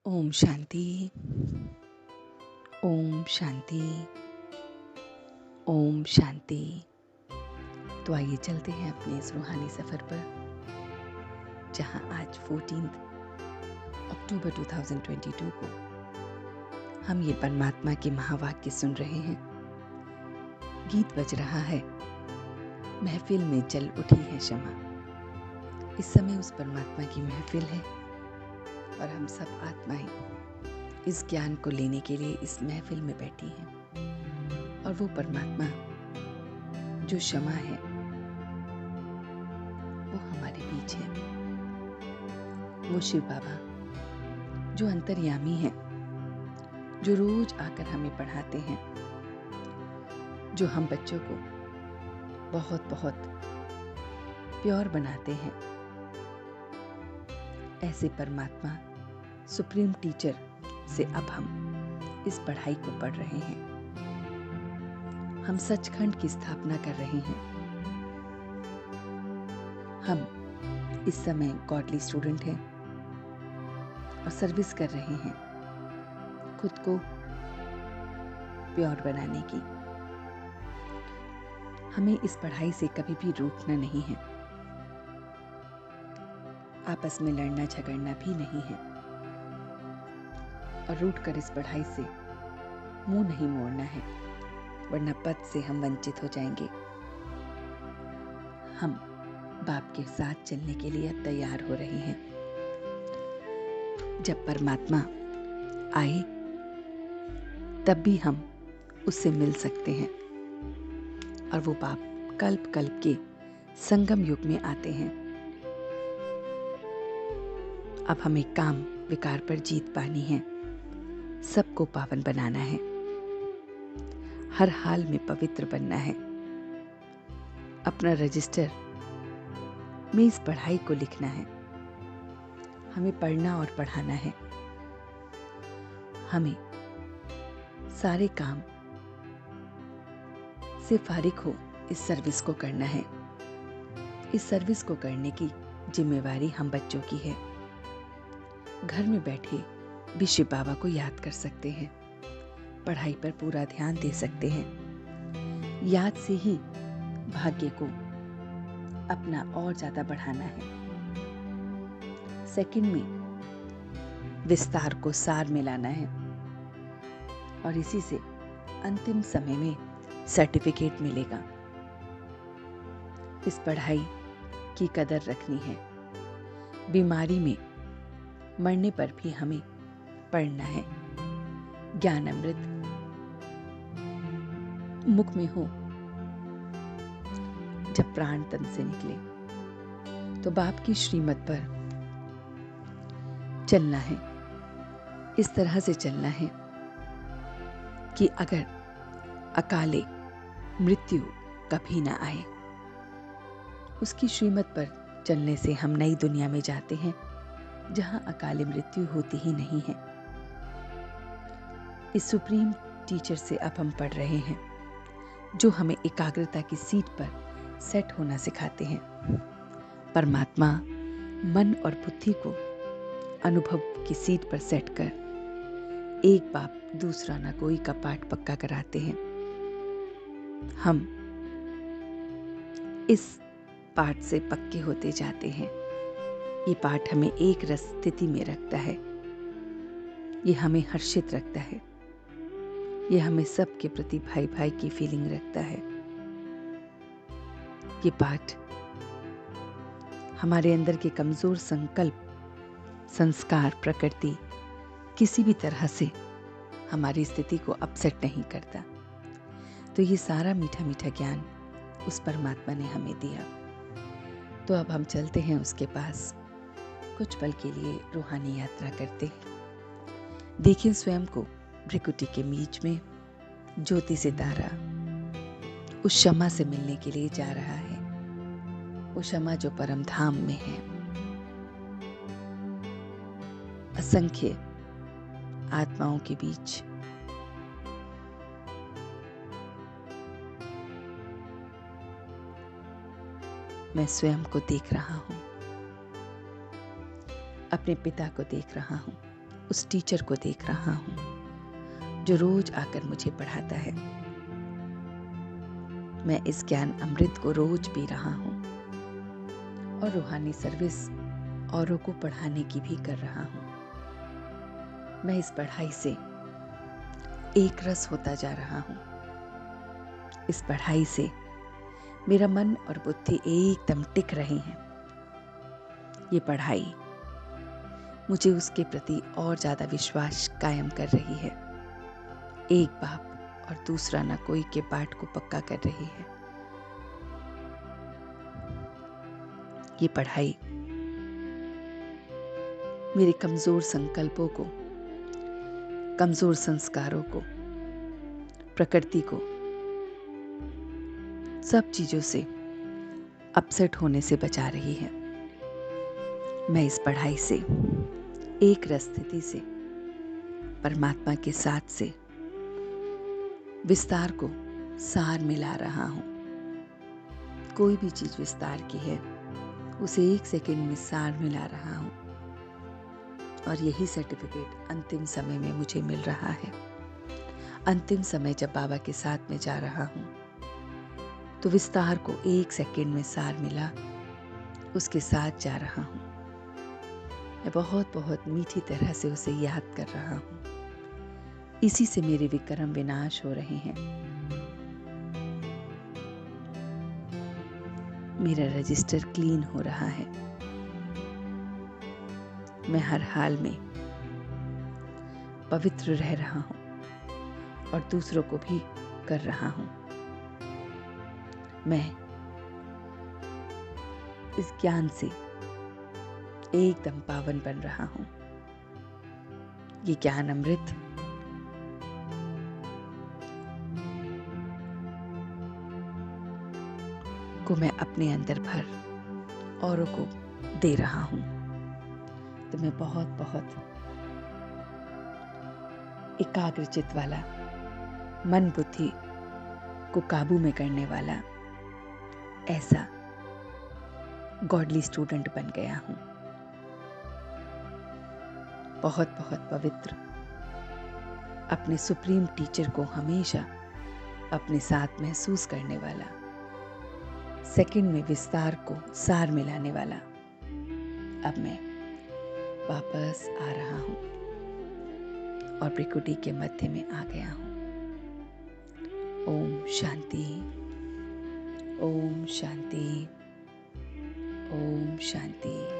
ओम शांति। ओम शांति। ओम शांति। तो आइए चलते हैं अपने इस रूहानी सफ़र पर, जहां आज 14 अक्टूबर 2022 को हम ये परमात्मा के महावाक्य सुन रहे हैं। गीत बज रहा है, महफिल में जल उठी है शमा। इस समय उस परमात्मा की महफिल है और हम सब आत्माएं इस ज्ञान को लेने के लिए इस महफिल में बैठी हैं। और वो परमात्मा जो क्षमा है वो हमारे बीच है। वो शिव बाबा जो अंतर्यामी है, जो रोज आकर हमें पढ़ाते हैं, जो हम बच्चों को बहुत बहुत प्योर बनाते हैं, ऐसे परमात्मा सुप्रीम टीचर से अब हम इस पढ़ाई को पढ़ रहे हैं। हम सचखंड की स्थापना कर रहे हैं। हम इस समय गॉडली स्टूडेंट हैं और सर्विस कर रहे हैं खुद को प्योर बनाने की। हमें इस पढ़ाई से कभी भी रूठना नहीं है, आपस में लड़ना झगड़ना भी नहीं है, और रूठ कर इस पढ़ाई से मुंह नहीं मोड़ना है, वरना पद से हम वंचित हो जाएंगे। हम बाप के साथ चलने के लिए तैयार हो रहे हैं। जब परमात्मा आए तब भी हम उससे मिल सकते हैं, और वो बाप कल्प कल्प के संगम युग में आते हैं। अब हमें काम विकार पर जीत पानी है, सबको पावन बनाना है, हर हाल में पवित्र बनना है। अपना रजिस्टर में इस पढ़ाई को लिखना है। हमें पढ़ना और पढ़ाना है। हमें सारे काम से फारिग हो इस सर्विस को करना है। इस सर्विस को करने की जिम्मेवारी हम बच्चों की है। घर में बैठे भी शिव बाबा को याद कर सकते हैं, पढ़ाई पर पूरा ध्यान दे सकते हैं। याद से ही भाग्य को अपना और ज्यादा बढ़ाना है। सेकंड में विस्तार को सार में लाना है, और इसी से अंतिम समय में सर्टिफिकेट मिलेगा। इस पढ़ाई की कदर रखनी है। बीमारी में मरने पर भी हमें पढ़ना है। ज्ञान अमृत मुख में हो जब प्राण तन से निकले, तो बाप की श्रीमत पर चलना है। इस तरह से चलना है कि अगर अकाले मृत्यु कभी ना आए। उसकी श्रीमत पर चलने से हम नई दुनिया में जाते हैं, जहां अकाले मृत्यु होती ही नहीं है। इस सुप्रीम टीचर से अब हम पढ़ रहे हैं, जो हमें एकाग्रता की सीट पर सेट होना सिखाते हैं। परमात्मा मन और बुद्धि को अनुभव की सीट पर सेट कर एक बाप दूसरा ना कोई का पाठ पक्का कराते हैं। हम इस पाठ से पक्के होते जाते हैं। ये पाठ हमें एक रस स्थिति में रखता है। ये हमें हर्षित रखता है। ये हमें सबके प्रति भाई भाई की फीलिंग रखता है। ये पाठ हमारे अंदर के कमजोर संकल्प, संस्कार, प्रकृति किसी भी तरह से हमारी स्थिति को अपसेट नहीं करता। तो ये सारा मीठा मीठा ज्ञान उस परमात्मा ने हमें दिया। तो अब हम चलते हैं उसके पास, कुछ पल के लिए रूहानी यात्रा करते हैं। देखिए स्वयं को भ्रिकुटी के बीच में ज्योति सितारा उस क्षमा से मिलने के लिए जा रहा है। वो क्षमा जो परम धाम में है। असंख्य आत्माओं के बीच मैं स्वयं को देख रहा हूं, अपने पिता को देख रहा हूं, उस टीचर को देख रहा हूँ जो रोज आकर मुझे पढ़ाता है। मैं इस ज्ञान अमृत को रोज पी रहा हूँ और रूहानी सर्विस औरों को पढ़ाने की भी कर रहा हूँ। मैं इस पढ़ाई से एक रस होता जा रहा हूँ। इस पढ़ाई से मेरा मन और बुद्धि एकदम टिक रहे हैं। ये पढ़ाई मुझे उसके प्रति और ज्यादा विश्वास कायम कर रही है। एक बाप और दूसरा न कोई के पाठ को पक्का कर रही है। ये पढ़ाई मेरे कमजोर संकल्पों को, कमजोर संस्कारों को, प्रकृति को, सब चीजों से अपसेट होने से बचा रही है। मैं इस पढ़ाई से एक रस स्थिति से, परमात्मा के साथ से विस्तार को सार मिला रहा हूं। कोई भी चीज विस्तार की है उसे एक सेकंड में सार मिला रहा हूं और यही सर्टिफिकेट अंतिम समय में मुझे मिल रहा है। अंतिम समय जब बाबा के साथ में जा रहा हूं तो विस्तार को एक सेकंड में सार मिला, उसके साथ जा रहा हूं। मैं बहुत बहुत मीठी तरह से उसे याद कर रहा हूं। इसी से मेरे विक्रम विनाश हो रहे हैं। मेरा रजिस्टर क्लीन हो रहा है। मैं हर हाल में पवित्र रह रहा हूं और दूसरों को भी कर रहा हूं। मैं इस ज्ञान से एकदम पावन बन रहा हूं। ये ज्ञान अमृत को मैं अपने अंदर भर औरों को दे रहा हूं। तो मैं बहुत बहुत एकाग्रचित वाला, मन बुद्धि को काबू में करने वाला ऐसा गॉडली स्टूडेंट बन गया हूं। बहुत बहुत पवित्र, अपने सुप्रीम टीचर को हमेशा अपने साथ महसूस करने वाला, सेकंड में विस्तार को सार मिलाने वाला। अब मैं वापस आ रहा हूं और प्रकृति के मध्य में आ गया हूं। ओम शांति, ओम शांति, ओम शांति।